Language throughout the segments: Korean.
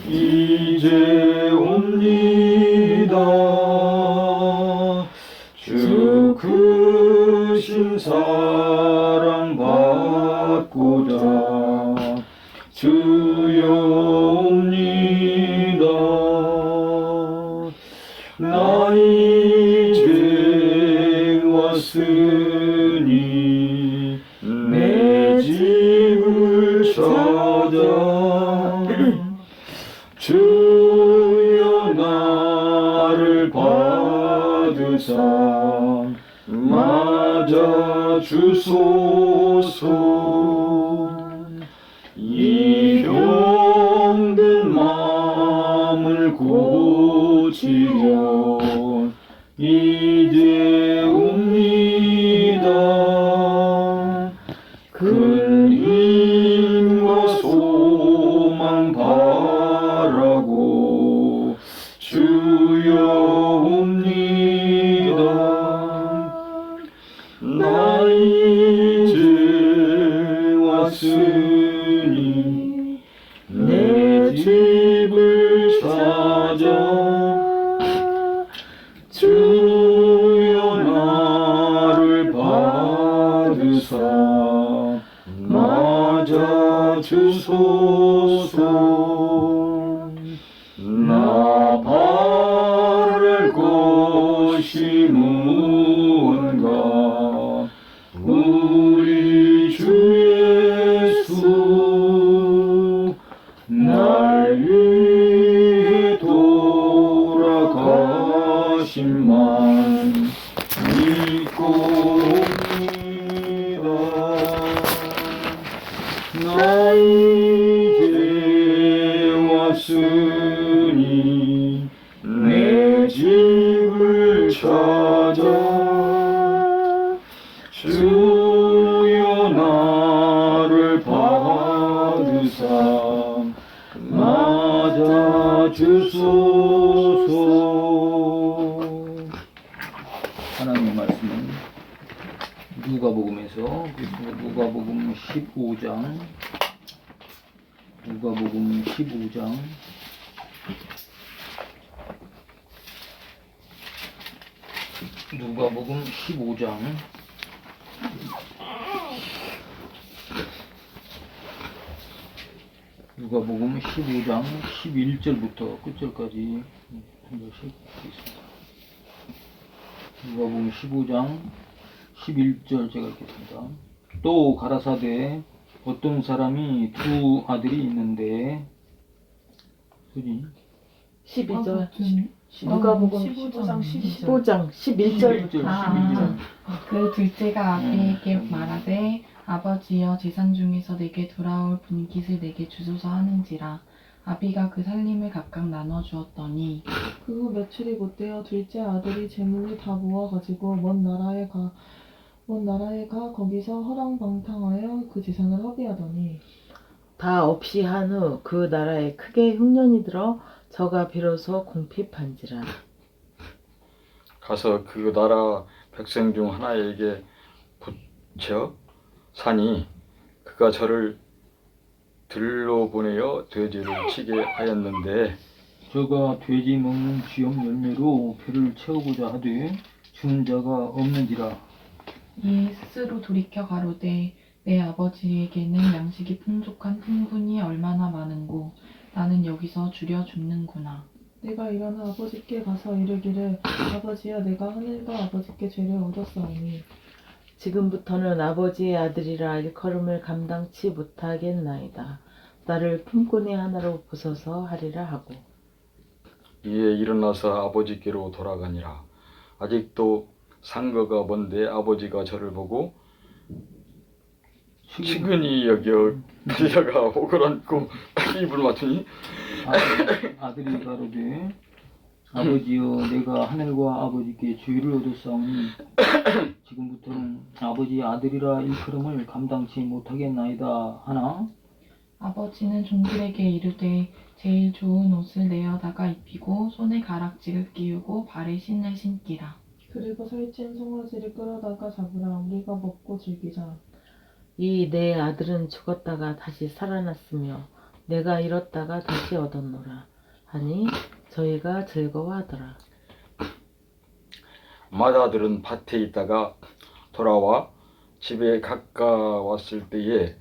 이제 옵니다. 주 크신 사랑 받고자 주여 옵니다. 나 이제 왔으니 내 집을 찾아 주여 나를 받으사 맞아 주소서. 이 병든 마음을 고치려 이제 옵니다. 큰 힘과 소망 바라고 주여 옵니다. 나 이제 왔으니 내 집을 찾아 주여 나를 받으사 맞아 주소서. 나 바랄 것이 무언가 우리 주 예수 날 위해 돌아가심만 믿고 옵니다. 나 이제 왔으니 내 집을 찾아 주여 나를 받으사 맞아 주소서. 하나님의 말씀은 누가복음에서 누가복음 15장 누가복음 15장 11절부터 끝절까지 한 절씩 읽겠습니다. 누가복음 15장 11절 제가 읽겠습니다. 또 가라사대 어떤 사람이 두 아들이 있는데 소리 12절 누가복음 15장 15장 11절 11절 그 둘째가 아비에게 말하되 아버지여 재산 중에서 내게 돌아올 분깃을 내게 주소서 하는지라. 아비가 그 살림을 각각 나눠 주었더니 그 후 며칠이 못되어 둘째 아들이 재물을 다 모아가지고 먼 나라에 가 거기서 허랑방탕하여 그 재산을 허비하더니 다 없이 한 후 그 나라에 크게 흉년이 들어 저가 비로소 궁핍한지라. 가서 그 나라 백성 중 하나에게 붙여 사니 그가 저를 들로 보내어 돼지를 치게 하였는데 저가 돼지 먹는 쥐염 열매로 배를 채우고자 하되 주는 자가 없는지라. 이에 스스로 돌이켜 가로되 내 아버지에게는 양식이 풍족한 품꾼이 얼마나 많은고 나는 여기서 줄여 줍는구나. 내가 일어나 아버지께 가서 이르기를 아버지여 내가 하늘과 아버지께 죄를 얻었사오니 지금부터는 아버지의 아들이라 일컬음을 감당치 못하겠나이다. 나를 품꾼의 하나로 보소서 하리라 하고 이에 일어나서 아버지께로 돌아가니라. 아직도 상거가 먼데 아버지가 저를 보고 친근히 여겨 달려가 옷을 안고 입을 맞추니 아들이 가로되 아버지여 내가 하늘과 아버지께 죄를 얻었사오니 지금부터는 아버지의 아들이라 일컬음을 감당치 못하겠나이다 하나 아버지는 종들에게 이르되 제일 좋은 옷을 내어다가 입히고 손에 가락지를 끼우고 발에 신을 신기라. 그리고 살찐 송아지를 끌어다가 잡으라. 우리가 먹고 즐기자. 이 내 아들은 죽었다가 다시 살아났으며 내가 잃었다가 다시 얻었노라 하니 저희가 즐거워하더라. 마다들은 밭에 있다가 돌아와 집에 가까웠을 때에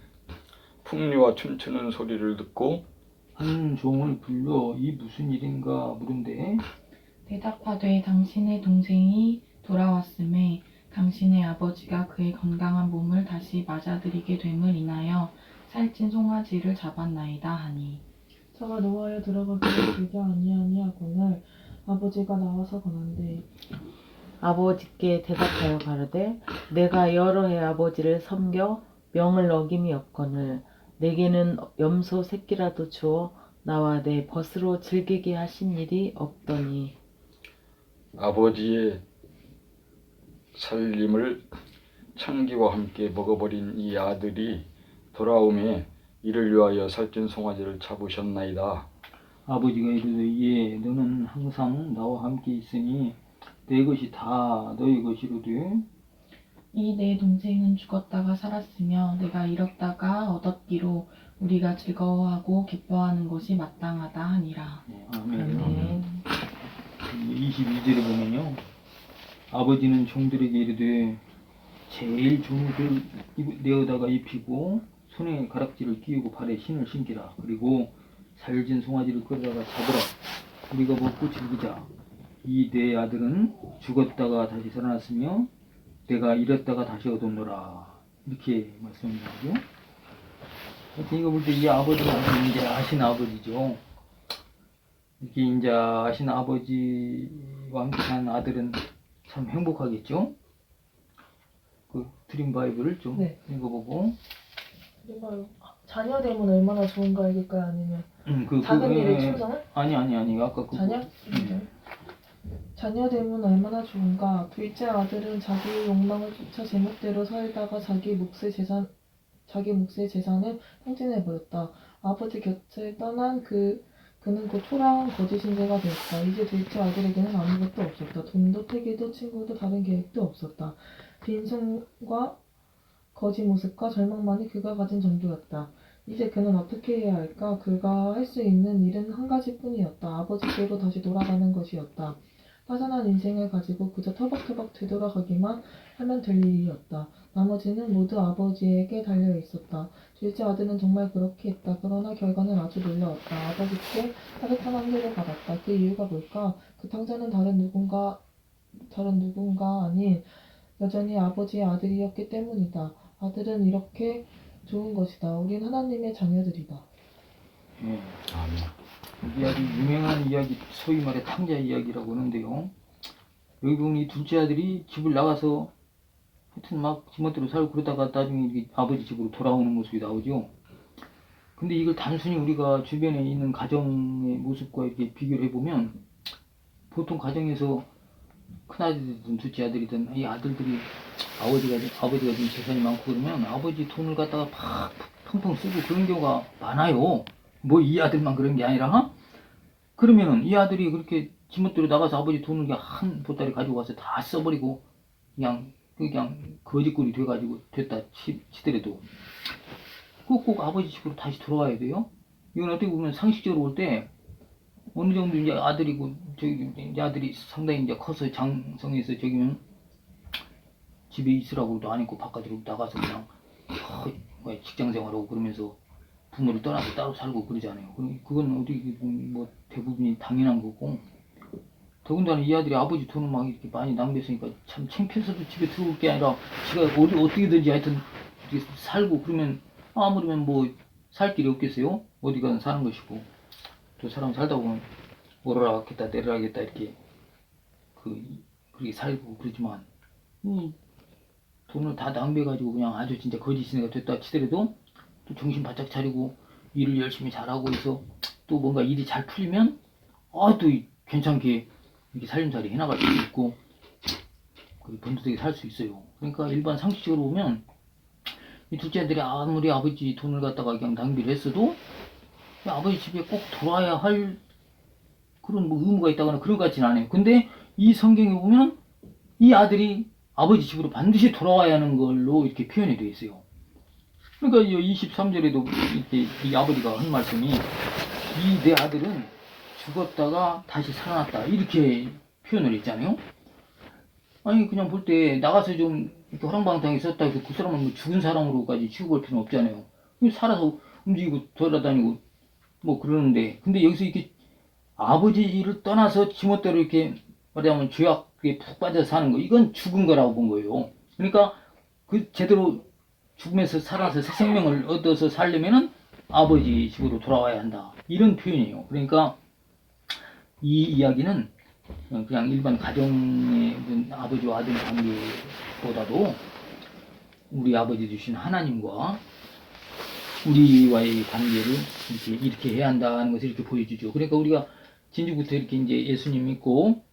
풍류와 춤추는 소리를 듣고 한 종을 불러 이 무슨 일인가 물은데 대답하되 당신의 동생이 돌아왔음에 당신의 아버지가 그의 건강한 몸을 다시 맞아들이게 됨을 인하여 살찐 송아지를 잡았나이다 하니 저가 노하여 들어가기를 즐겨 아니하니 하거늘 아버지가 나와서 권한대 아버지께 대답하여 가로되 내가 여러 해 아버지를 섬겨 명을 어김이 없거늘 내게는 염소 새끼라도 주어 나와 내 벗으로 즐기게 하신 일이 없더니 아버지의 살림을 창기와 함께 먹어버린 이 아들이 돌아오매 이를 위하여 살찐 송아지를 잡으셨나이다. 아버지가 이르되 예 너는 항상 나와 함께 있으니 내 것이 다 너희 것이로되 이 내 동생은 죽었다가 살았으며 내가 잃었다가 얻었기로 우리가 즐거워하고 기뻐하는 것이 마땅하다 하니라. 아멘. 아멘. 22절에 보면요 아버지는 종들에게 이르되 제일 좋은 옷을 내어다가 입히고 손에 가락지를 끼우고 발에 신을 신기라. 그리고 살진 송아지를 끌어다가 잡으라. 우리가 먹고 즐기자. 이 내 아들은 죽었다가 다시 살아났으며 내가 잃었다가 다시 얻었노라. 이렇게 말씀하죠. 하여튼 이거 볼 때 이 아버지는 아주 이제 아신 아버지죠. 이렇게 이제 아신 아버지와 함께 산 아들은 참 행복하겠죠. 그 드림 바이블을 좀 네. 읽어보고 이걸 자녀 되면 얼마나 좋은가 알릴까요? 아니면 그 작은 일에 충성을? 아니 아까 그 자녀? 자녀 되면 얼마나 좋은가. 둘째 아들은 자기의 욕망을 쫓아 제멋대로 살다가 자기 몫의 재산을 탕진해 버렸다. 아버지 곁을 떠난 그는 곧 초라한 거짓 신세가 되었다. 이제 둘째 아들에게는 아무것도 없었다. 돈도 태기도 친구도 다른 계획도 없었다. 빈손과 거짓 모습과 절망만이 그가 가진 전부였다. 이제 그는 어떻게 해야 할까? 그가 할 수 있는 일은 한 가지뿐이었다. 아버지께로 다시 돌아가는 것이었다. 파산한 인생을 가지고 그저 터벅터벅 되돌아가기만 하면 될 일이었다. 나머지는 모두 아버지에게 달려 있었다. 둘째 아들은 정말 그렇게 했다. 그러나 결과는 아주 놀라웠다. 아버지께 따뜻한 한대를 받았다. 그 이유가 뭘까? 그 탕자는 다른 누군가 아닌 여전히 아버지의 아들이었기 때문이다. 아들은 이렇게 좋은 것이다. 우린 하나님의 자녀들이다. 예. 아멘. 이게 아주 유명한 이야기, 소위 말해 탕자 이야기라고 하는데요. 여기 보면 이 둘째 아들이 집을 나가서 하여튼 막 지멋대로 살고 그러다가 나중에 이렇게 아버지 집으로 돌아오는 모습이 나오죠. 근데 이걸 단순히 우리가 주변에 있는 가정의 모습과 이렇게 비교를 해보면 보통 가정에서 큰아들이든 둘째 아들이든 이 아들들이 아버지가 좀 재산이 많고 그러면 아버지 돈을 갖다가 팍 펑펑 쓰고 그런 경우가 많아요. 뭐 이 아들만 그런 게 아니라 그러면은 이 아들이 그렇게 지멋대로 나가서 아버지 돈을 그냥 한 보따리 가지고 와서 다 써버리고 그냥 거지꼴이 돼가지고 됐다 치더라도 꼭 아버지 집으로 다시 돌아와야 돼요. 이건 어떻게 보면 상식적으로 볼 때 어느 정도 이제 아들이고 이제 아들이 상당히 이제 커서 장성해서 저기면 집에 있으라고도 안 있고 바깥으로 나가서 그냥 직장 생활하고 그러면서 부모를 떠나서 따로 살고 그러잖아요. 그건 어디 뭐 대부분이 당연한 거고 더군다나 이 아들이 아버지 돈을 막 이렇게 많이 낭비했으니까 참 창피해서도 집에 들어올 게 아니라 지가 어떻게든지 하여튼 이렇게 살고 그러면 아무리면 뭐 살 길이 없겠어요? 어디 가든 사는 것이고 또 사람 살다 보면 오르라 하겠다 내리라 하겠다 이렇게 그렇게 살고 그러지만 돈을 다 낭비해가지고 그냥 아주 진짜 거짓이가 됐다 치더라도 또 정신 바짝 차리고 일을 열심히 잘하고 해서 또 뭔가 일이 잘 풀리면 또 괜찮게 이렇게 살림살이 해나갈 수 있고 번듯하게 살 수 있어요. 그러니까 일반 상식적으로 보면 이 둘째 아들이 아무리 아버지 돈을 갖다가 그냥 낭비를 했어도 아버지 집에 꼭 돌아야 할 그런 뭐 의무가 있다거나 그런 것 같지는 않아요. 근데 이 성경에 보면 이 아들이 아버지 집으로 반드시 돌아와야 하는 걸로 이렇게 표현이 되어 있어요. 그러니까 이 23절에도 이렇게 이 아버지가 한 말씀이 이 내 아들은 죽었다가 다시 살아났다 이렇게 표현을 했잖아요. 아니 그냥 볼 때 나가서 좀 이렇게 허랑방탕하게 있었다 해서 그 사람은 뭐 죽은 사람으로까지 취급할 필요는 없잖아요. 살아서 움직이고 돌아다니고 뭐 그러는데, 근데 여기서 이렇게 아버지를 떠나서 지멋대로 이렇게 말하자면 죄악에 푹 빠져서 사는 거, 이건 죽은 거라고 본 거예요. 그러니까 그 제대로 죽음에서 살아서 새 생명을 얻어서 살려면은 아버지 집으로 돌아와야 한다, 이런 표현이에요. 그러니까 이 이야기는 그냥 일반 가정의 아버지와 아들 관계보다도 우리 아버지 되신 하나님과 우리와의 관계를 이렇게 해야 한다는 것을 이렇게 보여주죠. 그러니까 우리가 진주부터 이렇게 이제 예수님 믿고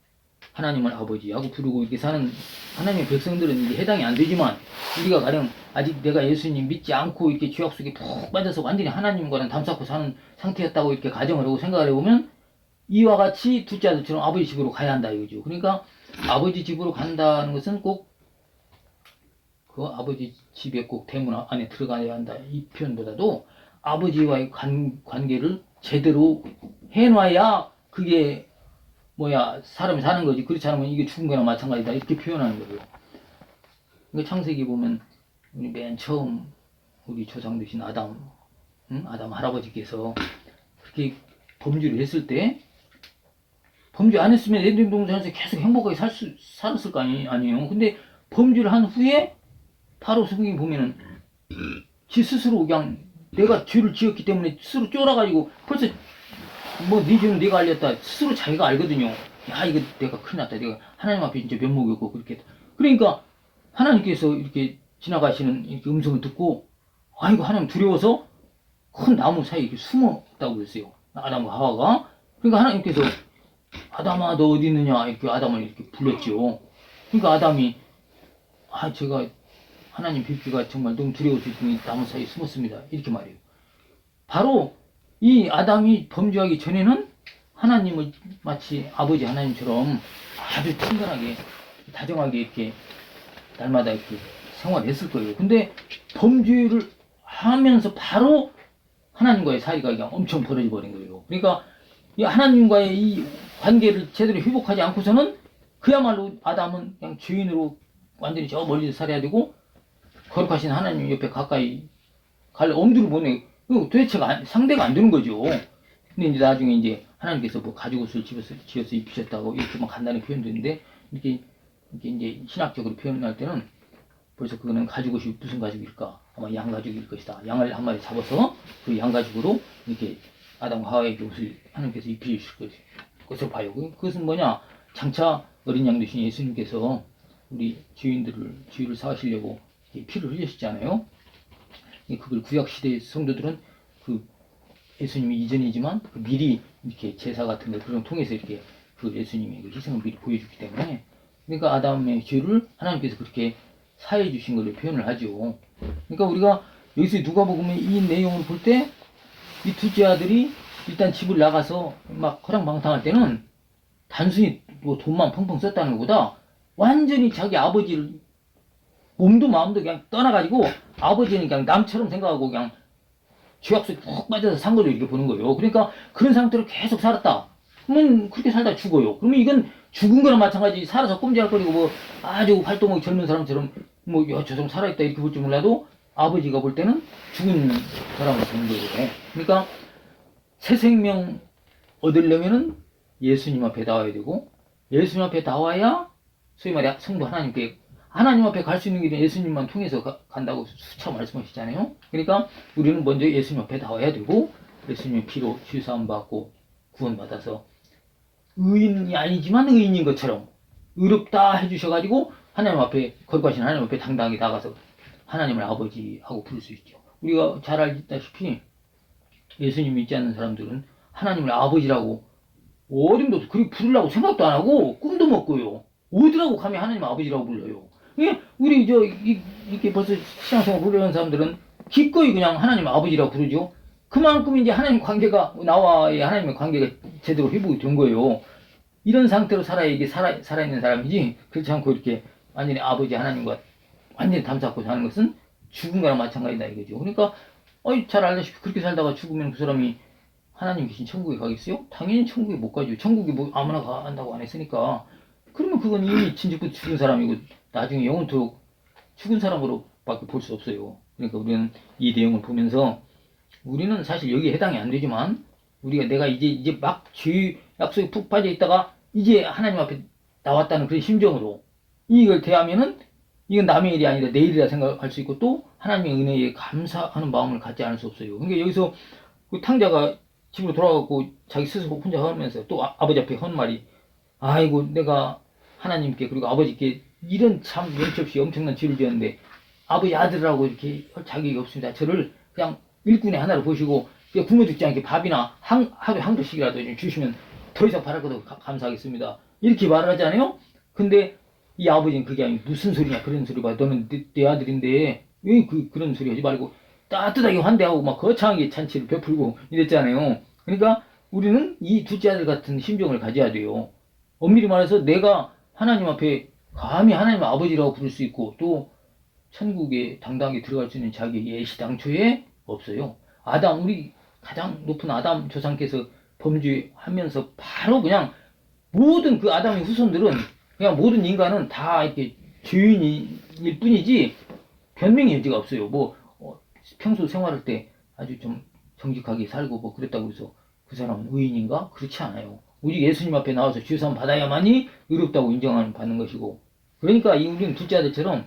하나님을 아버지하고 부르고 이렇게 사는 하나님의 백성들은 이제 해당이 안 되지만, 우리가 가령 아직 내가 예수님 믿지 않고 이렇게 죄악 속에 푹 빠져서 완전히 하나님과는 담쌓고 사는 상태였다고 이렇게 가정을 하고 생각을 해보면, 이와 같이 둘째 아들처럼 아버지 집으로 가야 한다 이거죠. 그러니까 아버지 집으로 간다는 것은 꼭 그 아버지 집에 꼭 대문 안에 들어가야 한다, 이 표현보다도 아버지와의 관계를 제대로 해놔야 그게 사람이 사는 거지, 그렇지 않으면 이게 죽은 거나 마찬가지다, 이렇게 표현하는 거예요. 그러니까 창세기 보면 우리 맨 처음 우리 조상 되신 아담 할아버지께서 그렇게 범죄를 했을 때, 범죄 안 했으면 에덴 동산에서 계속 행복하게 살았을 거 아니에요. 근데 범죄를 한 후에 바로 성경에 보면은 지 스스로 그냥 내가 죄를 지었기 때문에 스스로 쫄아가지고 벌써 네 죄는 내가 알렸다 스스로 자기가 알거든요. 야, 이거 내가 큰일 났다, 내가 하나님 앞에 진짜 면목이 없고 그렇게 했다. 그러니까 하나님께서 이렇게 지나가시는 이렇게 음성을 듣고, 아이고 하나님 두려워서 큰 나무 사이에 이렇게 숨었다고 그랬어요, 아담과 하와가. 그러니까 하나님께서 아담아 너 어디 있느냐 이렇게 아담을 이렇게 불렀죠. 그러니까 아담이 제가 하나님 뵙기가 정말 너무 두려워서 이 나무 사이에 숨었습니다, 이렇게 말해요. 바로 이 아담이 범죄하기 전에는 하나님을 마치 아버지 하나님처럼 아주 친근하게 다정하게 이렇게 날마다 이렇게 생활했을 거예요. 근데 범죄를 하면서 바로 하나님과의 사이가 그냥 엄청 벌어져 버린 거예요. 그러니까 이 하나님과의 이 관계를 제대로 회복하지 않고서는 그야말로 아담은 그냥 죄인으로 완전히 저 멀리서 살아야 되고, 거룩하신 하나님 옆에 가까이 갈 엄두를 못 내. 도대체가 상대가 안 되는 거죠. 근데 이제 나중에 이제 하나님께서 뭐 가죽옷을 지어서 입히셨다고 이렇게 막 간단히 표현되는데, 이렇게 이제 신학적으로 표현할 때는 벌써 그거는 가죽옷이 무슨 가죽일까? 아마 양가죽일 것이다. 양을 한 마리 잡아서 그 양가죽으로 이렇게 아담과 하와에게 옷을 하나님께서 입히실 것을 봐요. 그것은 뭐냐? 장차 어린 양 되신 예수님께서 우리 죄를 사하시려고 피를 흘리셨잖아요. 그걸 구약시대 성도들은 그 예수님이 이전이지만 그 미리 이렇게 제사 같은 걸 그런 통해서 이렇게 그 예수님의 그 희생을 미리 보여줬기 때문에, 그러니까 아담의 죄를 하나님께서 그렇게 사해 주신 걸로 표현을 하죠. 그러니까 우리가 여기서 누가복음의 이 내용을 볼 때 이 둘째 아들이 일단 집을 나가서 막 허랑방탕할 때는 단순히 뭐 돈만 펑펑 썼다는 것보다 완전히 자기 아버지를 몸도 마음도 그냥 떠나가지고 아버지는 그냥 남처럼 생각하고 그냥 죄악 속에 푹 빠져서 산 걸로 이렇게 보는 거예요. 그러니까 그런 상태로 계속 살았다. 그러면 그렇게 살다 죽어요. 그러면 이건 죽은 거랑 마찬가지. 살아서 꼼지락거리고 뭐 아주 활동하기 젊은 사람처럼 저 사람 살아있다 이렇게 볼 줄 몰라도 아버지가 볼 때는 죽은 사람을 보는 거예요. 그러니까 새 생명 얻으려면은 예수님 앞에 나와야 되고, 예수님 앞에 나와야 소위 말해 성도 하나님 앞에 갈 수 있는 길은 예수님만 통해서 간다고 수차 말씀하시잖아요. 그러니까 우리는 먼저 예수님 앞에 나와야 되고, 예수님의 피로 죄사함 받고 구원받아서 의인이 아니지만 의인인 것처럼 의롭다 해주셔가지고 하나님 앞에, 거룩하신 하나님 앞에 당당하게 나가서 하나님을 아버지하고 부를 수 있죠. 우리가 잘 알다시피 예수님 믿지 않는 사람들은 하나님을 아버지라고 어림도 없어. 그리고 부르려고 생각도 안 하고 꿈도 못 꿔요. 어디라고 감히 하나님 아버지라고 불러요. 우리 이렇게 벌써 신앙생활 오래한 사람들은 기꺼이 그냥 하나님 아버지라고 부르죠. 그만큼 이제 하나님 관계가, 나와의 하나님의 관계가 제대로 회복이 된 거예요. 이런 상태로 살아야 이게 살아있는 사람이지, 그렇지 않고 이렇게 완전히 아버지 하나님과 완전히 담쌓고 사는 것은 죽은 거랑 마찬가지다 이거죠. 그러니까 잘 알다시피 그렇게 살다가 죽으면 그 사람이 하나님 계신 천국에 가겠어요? 당연히 천국에 못 가죠. 천국에 뭐 아무나 간다고 안 했으니까. 그러면 그건 이미 진즉부터 죽은 사람이고 나중에 영원토록 죽은 사람으로밖에 볼 수 없어요. 그러니까 우리는 이 내용을 보면서 우리는 사실 여기에 해당이 안 되지만 내가 이제 막 죄 약속에 푹 빠져 있다가 이제 하나님 앞에 나왔다는 그런 심정으로 이걸 대하면은 이건 남의 일이 아니라 내 일이라 생각할 수 있고 또 하나님의 은혜에 감사하는 마음을 갖지 않을 수 없어요. 그러니까 여기서 그 탕자가 집으로 돌아가고 자기 스스로 혼자 하면서 또 아버지 앞에 한 말이 아이고 내가 하나님께 그리고 아버지께 이런 참 명치 없이 엄청난 죄를 지었는데 아버지 아들이라고 이렇게 할 자격이 없습니다. 저를 그냥 일꾼의 하나로 보시고 굶어 죽지 않게 밥이나 하루에 한 그릇씩이라도 좀 주시면 더 이상 바랄 것도 감사하겠습니다. 이렇게 말을 하잖아요. 근데 이 아버지는 그게 아니고 무슨 소리냐 그런 소리 봐. 너는 내 아들인데 왜 그런 소리 하지 말고 따뜻하게 환대하고 막 거창하게 잔치를 베풀고 이랬잖아요. 그러니까 우리는 이 둘째 아들 같은 심정을 가져야 돼요. 엄밀히 말해서 내가 하나님 앞에 감히 하나님 아버지라고 부를 수 있고 또 천국에 당당하게 들어갈 수 있는 자격이 애시당초에 없어요. 우리 가장 높은 아담 조상께서 범죄하면서 바로 그냥 모든 그 아담의 후손들은 그냥 모든 인간은 다 이렇게 죄인일 뿐이지 변명의 여지가 없어요. 평소 생활할 때 아주 좀 정직하게 살고 그랬다고 해서 그 사람은 의인인가? 그렇지 않아요. 우리 예수님 앞에 나와서 죄사함 받아야만이 의롭다고 인정받는 것이고 그러니까 우리는 둘째 아들처럼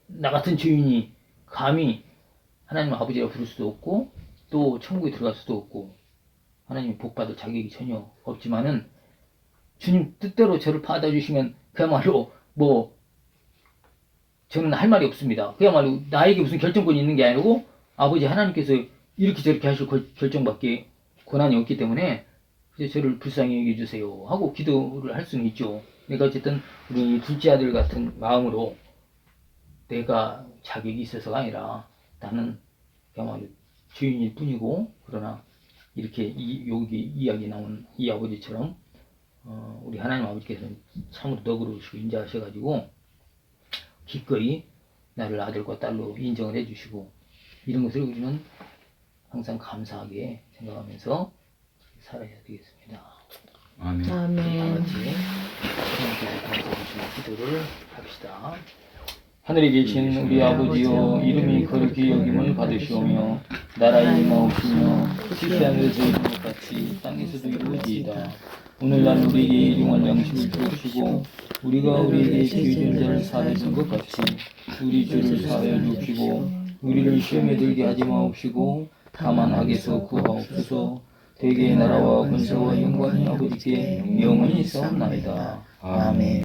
나 같은 죄인이 감히 하나님 아버지라고 부를 수도 없고 또 천국에 들어갈 수도 없고 하나님의 복받을 자격이 전혀 없지만은 주님 뜻대로 저를 받아주시면 그야말로 저는 할 말이 없습니다. 그야말로 나에게 무슨 결정권이 있는 게 아니고 아버지 하나님께서 이렇게 저렇게 하실 결정밖에 권한이 없기 때문에 그래서 저를 불쌍히 여겨주세요 하고 기도를 할 수는 있죠. 그러니까 어쨌든 우리 둘째 아들 같은 마음으로 내가 자격이 있어서가 아니라 나는 그야말로 죄인일 뿐이고 그러나 이렇게 여기 이야기 나온 이 아버지처럼 우리 하나님 아버지께서는 참으로 너그러우시고 인자하셔가지고 기꺼이 나를 아들과 딸로 인정을 해주시고 이런 것을 우리는 항상 감사하게 생각하면서 살아야 되겠습니다. 아멘. 다 아멘. 같이 하나님께서 감사해주시는 기도를 합시다. 하늘에 계신 우리 아버지여 이름이 거룩히 여김을 받으시오며 나라의 임하옵시며 뜻이 하늘에서 이룬 것 같이 땅에서도 이루어지이다. 오늘날 우리에게 일용할 양식을 주옵시고 우리가 우리에게 죄 지은 자를 사하여 준 것 같이 우리 죄를 사하여 주옵시고 우리를 시험에 들게 하지 마옵시고 다만 악에서 구하옵소서. 대개의 나라와 권세와 영광이 아버지께 영원히 있사옵나이다. 아멘.